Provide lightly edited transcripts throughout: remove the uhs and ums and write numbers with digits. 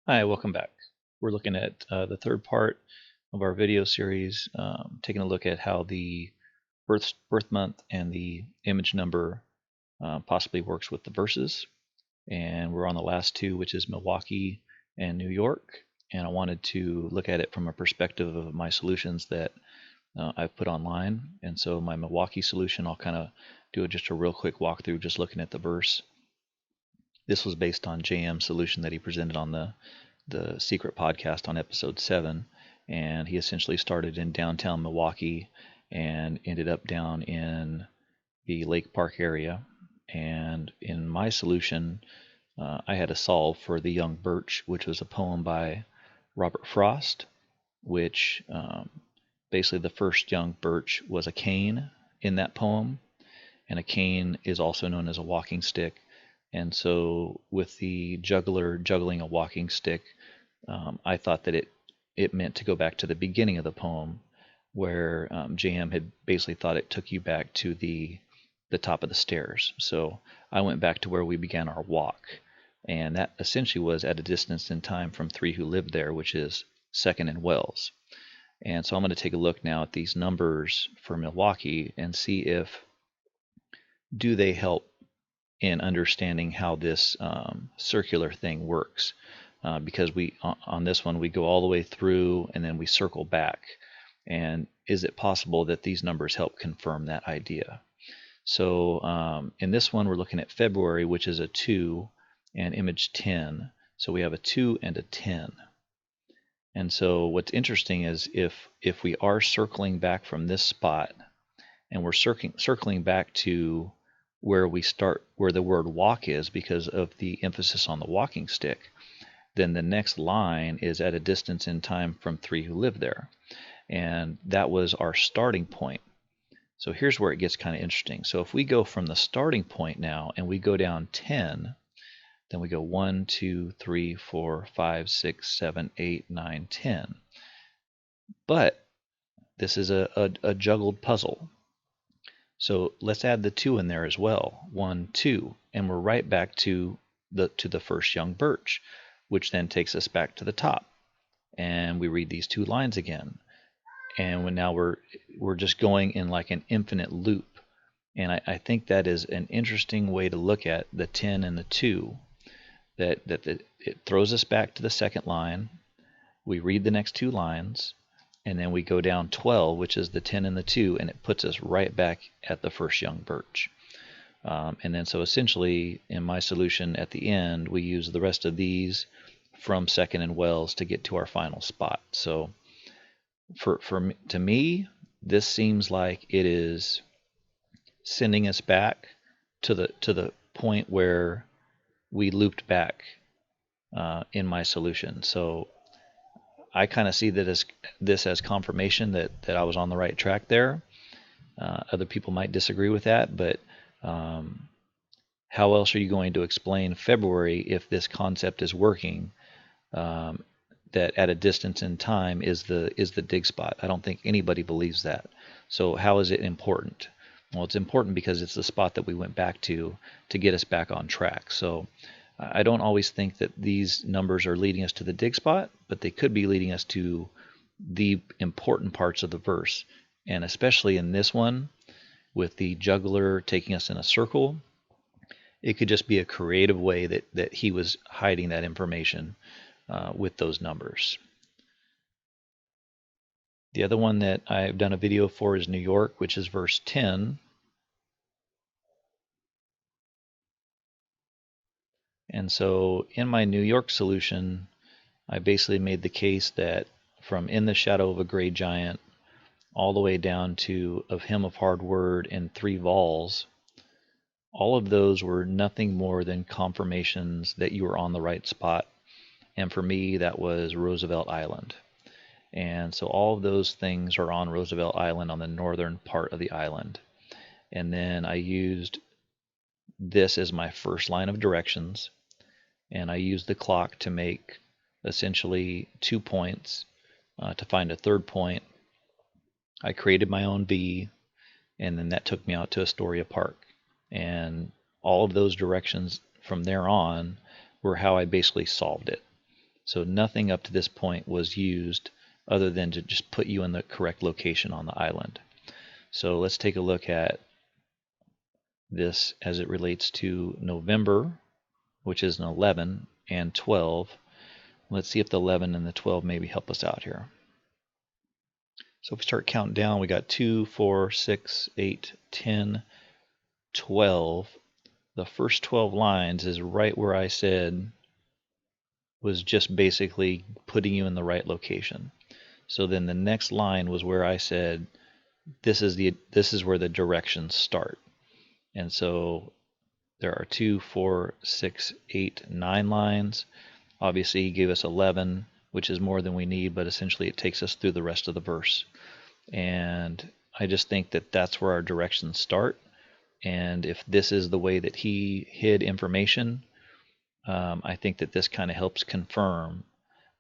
Hi, welcome back. We're looking at the third part of our video series, taking a look at how the birth month and the image number possibly works with the verses. And we're on the last two, which is Milwaukee and New York. And I wanted to look at it from a perspective of my solutions that I've put online. And so my Milwaukee solution, I'll kind of do just a real quick walkthrough, just looking at the verse. This was based on JM's solution that he presented on the Secret podcast on episode 7, and he essentially started in downtown Milwaukee and ended up down in the Lake Park area. And in my solution, I had to solve for The Young Birch, which was a poem by Robert Frost, which basically the first young birch was a cane in that poem, and a cane is also known as a walking stick. And so with the juggler juggling a walking stick, I thought that it meant to go back to the beginning of the poem, where JM had basically thought it took you back to the top of the stairs. So I went back to where we began our walk, and that essentially was at a distance in time from Three Who Lived There, which is Second and Wells. And so I'm going to take a look now at these numbers for Milwaukee and see if do they help in understanding how this circular thing works. Because we on this one we go all the way through and then we circle back. And is it possible that these numbers help confirm that idea? So in this one we're looking at February, which is a 2, and image 10. So we have a 2 and a 10. And so what's interesting is if we are circling back from this spot and we're circling back to where we start, where the word walk is because of the emphasis on the walking stick, then the next line is at a distance in time from Three Who Lived There. And that was our starting point. So here's where it gets kind of interesting. So if we go from the starting point now and we go down 10, then we go 1, 2, 3, 4, 5, 6, 7, 8, 9, 10. But this is a juggled puzzle. So let's add the 2 in there as well. 1, 2, and we're right back to the first young birch, which then takes us back to the top. And we read these 2 lines again. And now we're just going in like an infinite loop. And I think that is an interesting way to look at the 10 and the 2. It throws us back to the second line. We read the next 2 lines, and then we go down 12, which is the 10 and the 2, and it puts us right back at the first young birch. And then so essentially in my solution at the end, we use the rest of these from Second and Wells to get to our final spot. So to me, this seems like it is sending us back to the point where we looped back in my solution. So I kind of see this as confirmation that I was on the right track there. Other people might disagree with that, but how else are you going to explain February if this concept is working? That at a distance in time is the dig spot. I don't think anybody believes that. So how is it important? Well, it's important because it's the spot that we went back to get us back on track. So I don't always think that these numbers are leading us to the dig spot, but they could be leading us to the important parts of the verse. And especially in this one, with the juggler taking us in a circle, it could just be a creative way that he was hiding that information with those numbers. The other one that I've done a video for is New York, which is verse 10. And so in my New York solution, I basically made the case that from In the Shadow of a Gray Giant all the way down to Of Him of Hard Word and 3 vols, all of those were nothing more than confirmations that you were on the right spot. And for me, that was Roosevelt Island. And so all of those things are on Roosevelt Island, on the northern part of the island. And then I used this as my first line of directions, and I used the clock to make essentially 2 points to find a third point. I created my own V, and then that took me out to Astoria Park. And all of those directions from there on were how I basically solved it. So nothing up to this point was used other than to just put you in the correct location on the island. So let's take a look at this as it relates to November, which is an 11 and 12. Let's see if the 11 and the 12 maybe help us out here. So if we start counting down, we got 2, 4, 6, 8, 10, 12. The first 12 lines is right where I said was just basically putting you in the right location. So then the next line was where I said this is where the directions start. And so there are 2, 4, 6, 8, 9 lines. Obviously he gave us 11, which is more than we need, but essentially it takes us through the rest of the verse. And I just think that that's where our directions start. And if this is the way that he hid information, I think that this kind of helps confirm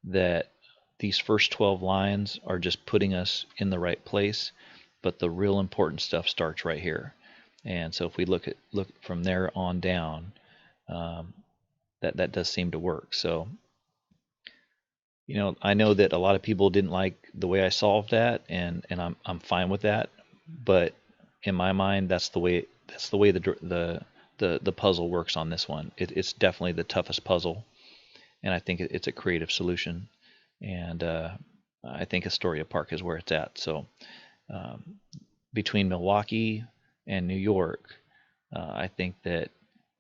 that these first 12 lines are just putting us in the right place, but the real important stuff starts right here. And so if we look from there on down, that does seem to work. So, you know, I know that a lot of people didn't like the way I solved that, and I'm fine with that. But in my mind, that's the way the puzzle works on this one. It's definitely the toughest puzzle, and I think it's a creative solution. And I think Astoria Park is where it's at. So between Milwaukee and New York, I think that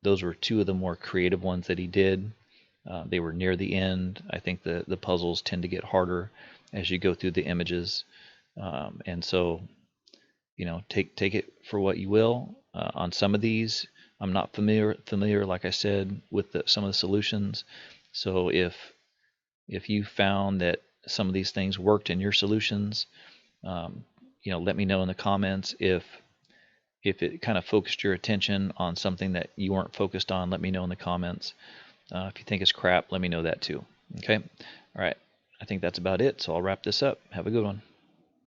those were two of the more creative ones that he did. They were near the end. I think the puzzles tend to get harder as you go through the images, and so, you know, take it for what you will. On some of these, I'm not familiar, like I said, with some of the solutions. So if you found that some of these things worked in your solutions, you know, let me know in the comments. If it kind of focused your attention on something that you weren't focused on, let me know in the comments. If you think it's crap, let me know that too. Okay? All right. I think that's about it. So I'll wrap this up. Have a good one.